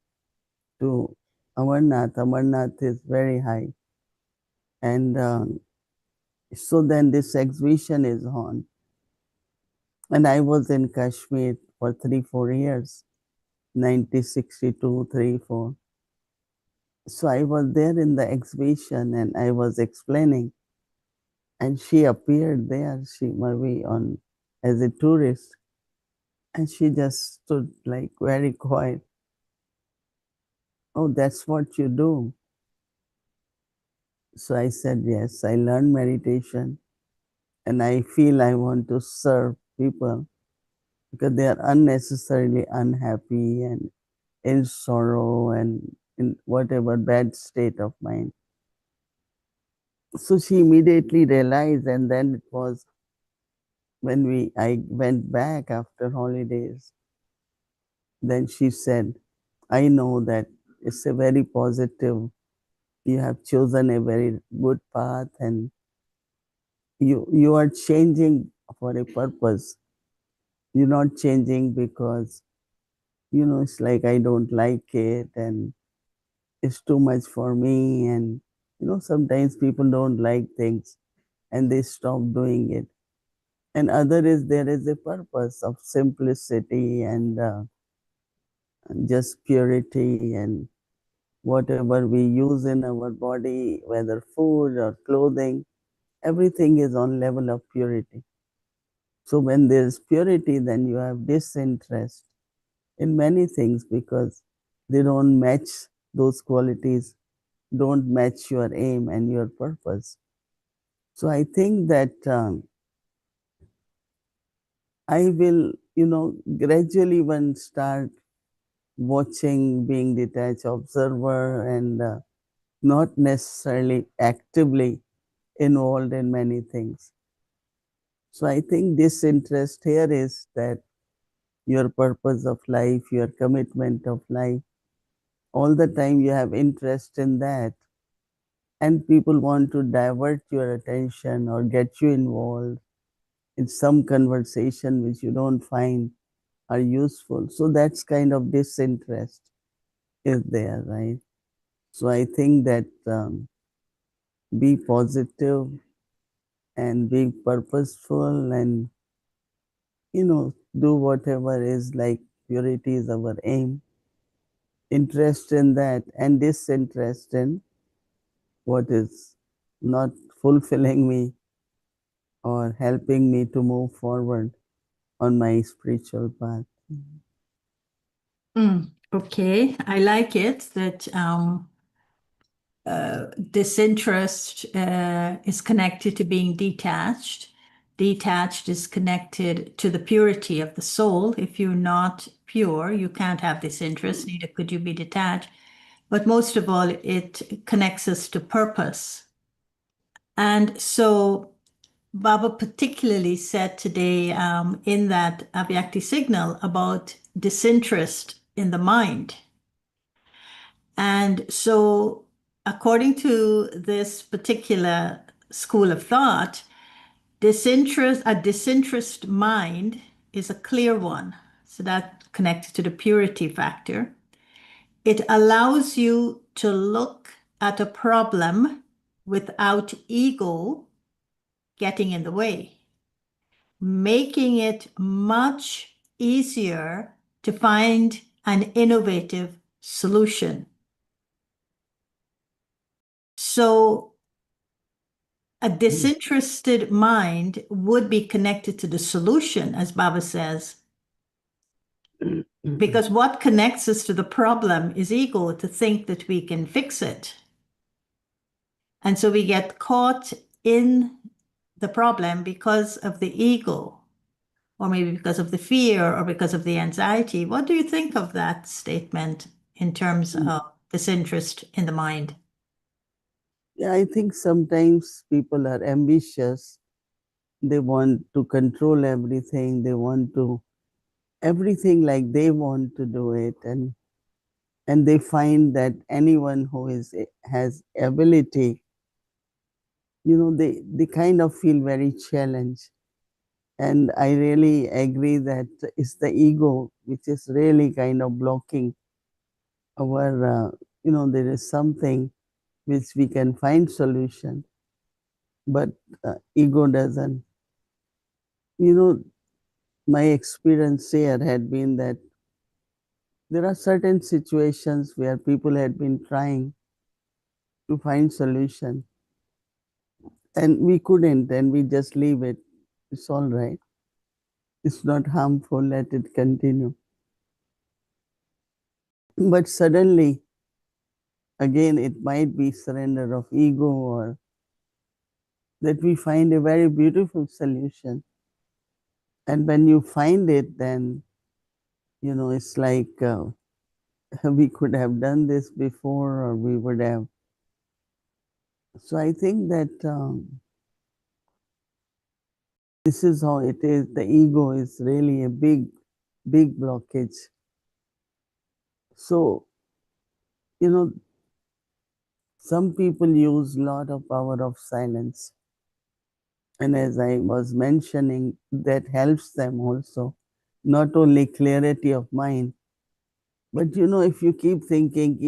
to Amarnath. Amarnath is very high. And so then this exhibition is on. And I was in Kashmir for 3-4 years, 1962, 3, 4. So I was there in the exhibition and I was explaining. And she appeared there, she might be on as a tourist. And she just stood like very quiet. "Oh, that's what you do?" So I said, "Yes, I learned meditation and I feel I want to serve people because they are unnecessarily unhappy and in sorrow and in whatever bad state of mind." So she immediately realized, and then it was when I went back after holidays, then she said, "I know that it's a very positive, you have chosen a very good path and you are changing for a purpose. You're not changing because, you know, it's like I don't like it and it's too much for me. And, you know, sometimes people don't like things and they stop doing it. And other is there is a purpose of simplicity and just purity and whatever we use in our body, whether food or clothing, everything is on level of purity. So when there is purity, then you have disinterest in many things because they don't match, those qualities don't match your aim and your purpose. So I think that I will, you know, gradually one start watching, being detached observer and not necessarily actively involved in many things. So I think this interest here is that your purpose of life, your commitment of life, all the time you have interest in that. And people want to divert your attention or get you involved in some conversation which you don't find are useful. So that's kind of disinterest is there, right? So I think that be positive and being purposeful and, do whatever is like purity is our aim. Interest in that and disinterest in what is not fulfilling me or helping me to move forward on my spiritual path. Okay, I like it that disinterest is connected to being detached. Detached is connected to the purity of the soul. If you're not pure, you can't have disinterest, neither could you be detached. But most of all, it connects us to purpose. And so Baba particularly said today in that Avyakti signal about disinterest in the mind. And so, according to this particular school of thought, a disinterest mind is a clear one. So that connected to the purity factor. It allows you to look at a problem without ego getting in the way, making it much easier to find an innovative solution. So a disinterested mind would be connected to the solution, as Baba says, because what connects us to the problem is ego, to think that we can fix it. And so we get caught in the problem because of the ego, or maybe because of the fear, or because of the anxiety. What do you think of that statement in terms of disinterest in the mind? Yeah, I think sometimes people are ambitious. They want to control everything. They want to everything like they want to do it, and they find that anyone who has ability, they kind of feel very challenged. And I really agree that it's the ego which is really kind of blocking our, there is something which we can find solution, but ego doesn't. My experience here had been that there are certain situations where people had been trying to find solution and we couldn't, and we just leave it. It's all right. It's not harmful. Let it continue. But suddenly, again, it might be surrender of ego, or that we find a very beautiful solution. And when you find it, then, it's like we could have done this before, or we would have. So I think that this is how it is. The ego is really a big, big blockage. So, some people use a lot of power of silence. And as I was mentioning, that helps them also. Not only clarity of mind, but if you keep thinking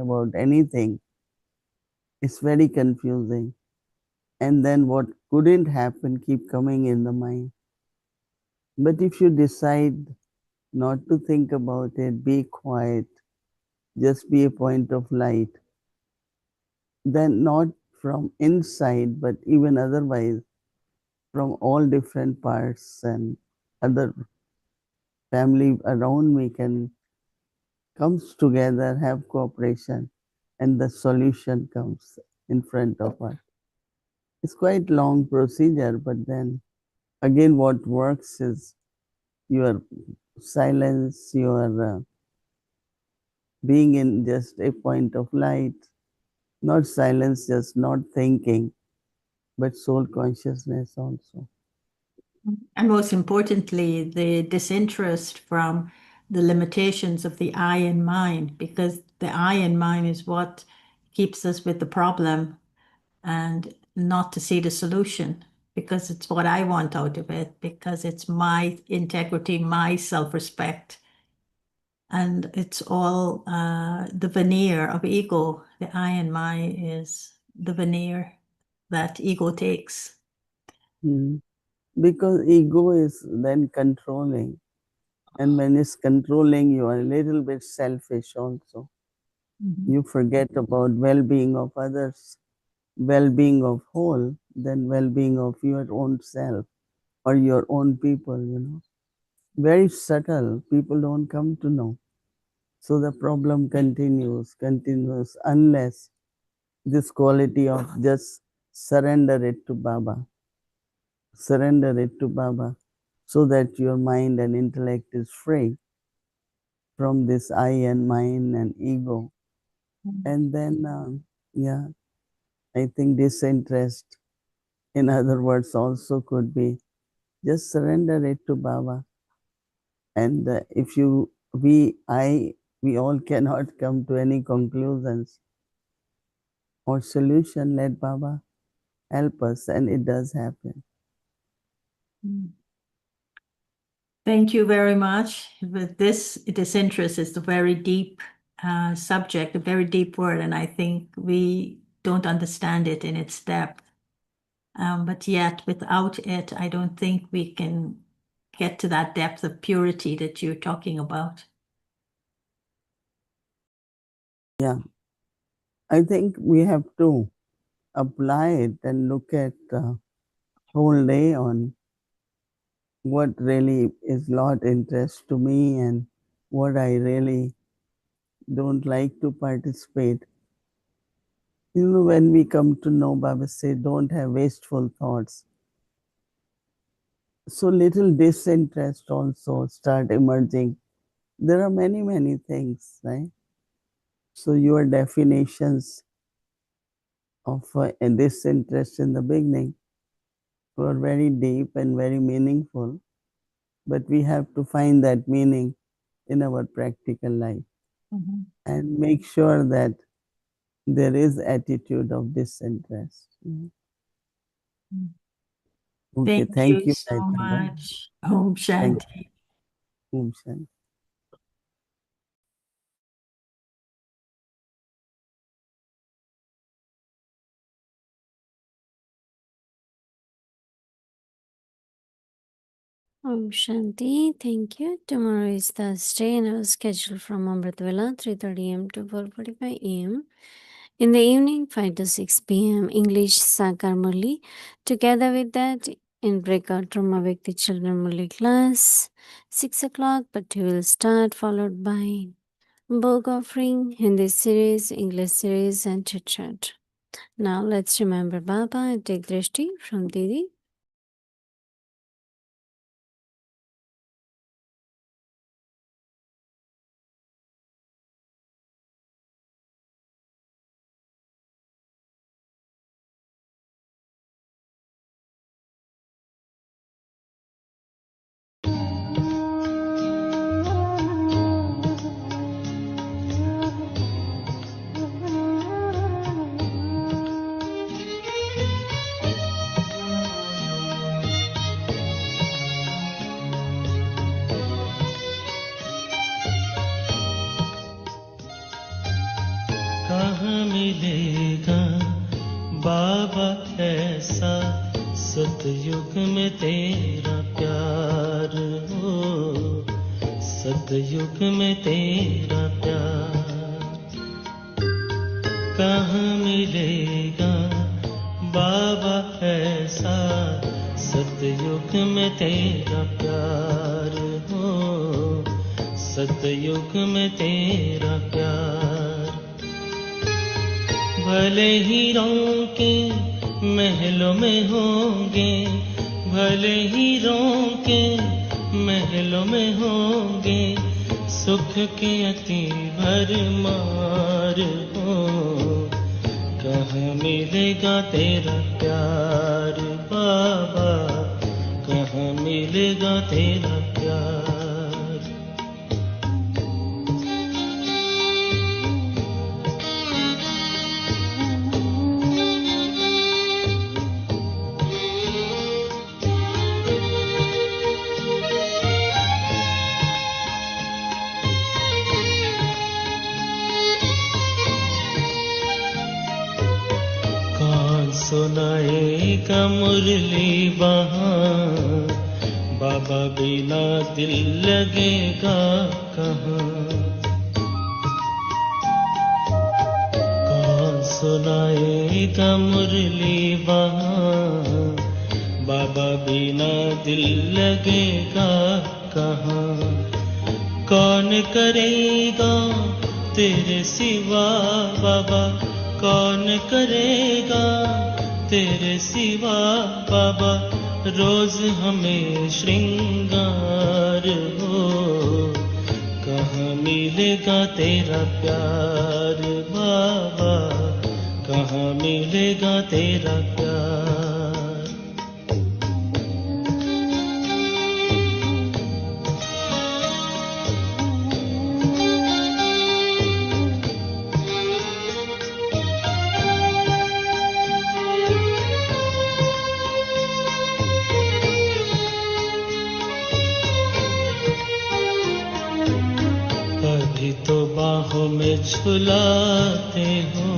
about anything, it's very confusing. And then what couldn't happen keep coming in the mind. But if you decide not to think about it, be quiet, just be a point of light, then not from inside, but even otherwise, from all different parts and other family around me comes together, have cooperation, and the solution comes in front of us. It's quite long procedure, but then again, what works is your silence, your being in just a point of light, not silence, just not thinking, but soul consciousness also. And most importantly, the disinterest from the limitations of the I and mind, because the I and mind is what keeps us with the problem and not to see the solution, because it's what I want out of it, because it's my integrity, my self-respect. And it's all the veneer of ego. The I and my is the veneer that ego takes. Because ego is then controlling. And when it's controlling, you are a little bit selfish also. You forget about well-being of others, well-being of whole, then well-being of your own self or your own people, Very subtle. People don't come to know. So the problem continues unless this quality of just surrender it to Baba. Surrender it to Baba so that your mind and intellect is free from this I and mine and ego. And then, I think disinterest, in other words, also could be just surrender it to Baba. And if we all cannot come to any conclusions or solution, let Baba help us, and it does happen. Thank you very much. With this disinterest is a very deep subject, a very deep word, and I think we don't understand it in its depth. But yet, without it, I don't think we can get to that depth of purity that you're talking about. Yeah. I think we have to apply it and look at whole day on what really is not interest to me and what I really don't like to participate. When we come to know, Baba say, don't have wasteful thoughts. So little disinterest also start emerging. There are many, many things, right? So your definitions of disinterest in the beginning were very deep and very meaningful, but we have to find that meaning in our practical life and make sure that there is attitude of disinterest. Okay, thank you so much. Om Shanti. Om Shanti. Om Shanti, thank you. Tomorrow is Thursday and our schedule from Amrit Villa 3:30 am to 4:45 am. In the evening 5 to 6 pm English Sakar Murli. Together with that, in breakout room Avyakti Children Murli class 6 o'clock, but we will start followed by book offering, Hindi series, English series and chit chat. Now let's remember Baba and take drishti from Didi. कहाँ मिलेगा बाबा ऐसा सतयुग में तेरा प्यार हो, सतयुग में तेरा प्यार कहाँ मिलेगा बाबा ऐसा सतयुग में तेरा प्यार हो, सतयुग में तेरा प्यार भले ही रोके महलों में होंगे, भले ही रोके महलों में होंगे, सुख के अति भरमार हो, कहाँ मिलेगा तेरा प्यार बाबा, कहाँ मिलेगा तेरा प्यार सुनाएगा मुरली वहाँ, बाबा बिना दिल लगेगा कहाँ। कौन सुनाएगा मुरली वहाँ, बाबा बिना दिल लगेगा कहाँ। कौन करेगा तेरे सिवा बाबा, कौन करेगा तेरे सिवा बाबा, रोज हमें श्रृंगार हो। कहाँ मिलेगा तेरा प्यार बाबा, कहाँ मिलेगा तेरा प्यार। अभी तो बाहों में झुलाते हो,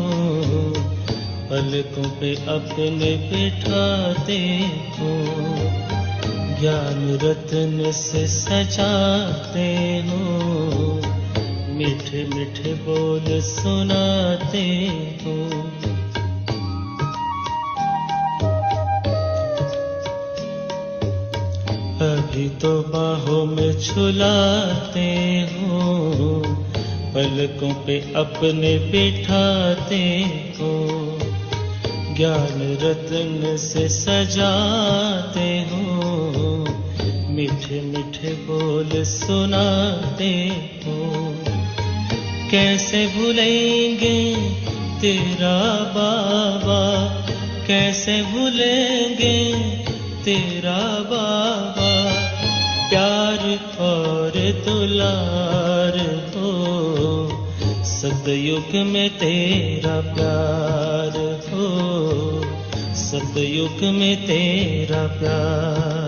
पलकों पे अपने बिठाते हो, ज्ञान रत्न से सजाते हो, मीठे मीठे बोल सुनाते हो। अभी तो बाहों में झुलाते हो, पलकों पे अपने बिठाते हो, ज्ञान रत्न से सजाते हो, मीठे मीठे बोल सुनाते हो। कैसे भूलेंगे तेरा बाबा, कैसे भूलेंगे तेरा बाबा, प्यार और दुलार हो। सतयुग में तेरा प्यार हो, सतयुग में तेरा प्यार।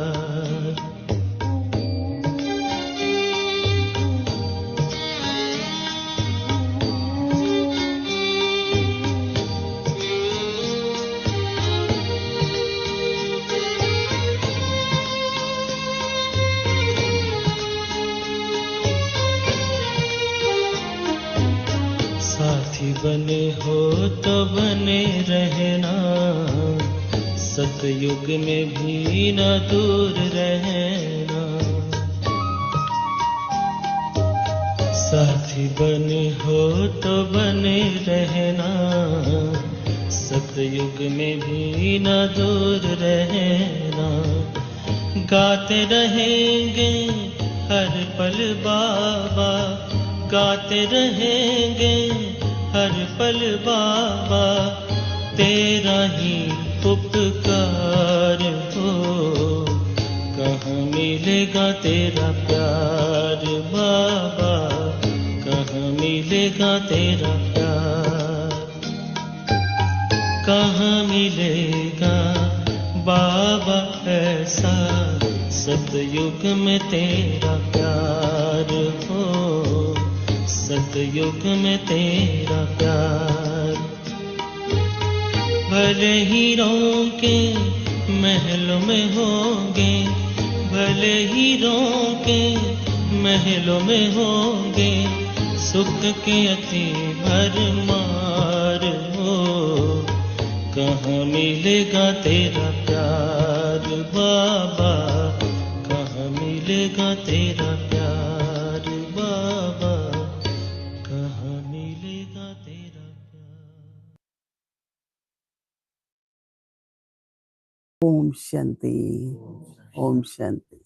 साथी बने हो तो बने रहना, सतयुग में भी न दूर रहना। साथी बने हो तो बने रहना, सतयुग में भी न दूर रहना। गाते रहेंगे हर पल बाबा, गाते रहेंगे हर पल बाबा, तेरा ही उपकार हो। कहाँ मिलेगा तेरा प्यार बाबा, कहाँ मिलेगा तेरा प्यार। कहाँ मिलेगा बाबा ऐसा, सतयुग में तेरा प्यार हो, सतयुग में तेरा प्यार। भले हीरों के महलों में होंगे, भले हीरों के महलों में होंगे, सुख के अति भरमार हो। कहाँ मिलेगा तेरा प्यार बाबा, कहाँ मिलेगा तेरा प्यार बाबा, कहाँ मिलेगा तेरा प्यार। ओम शांति, ओम शांति।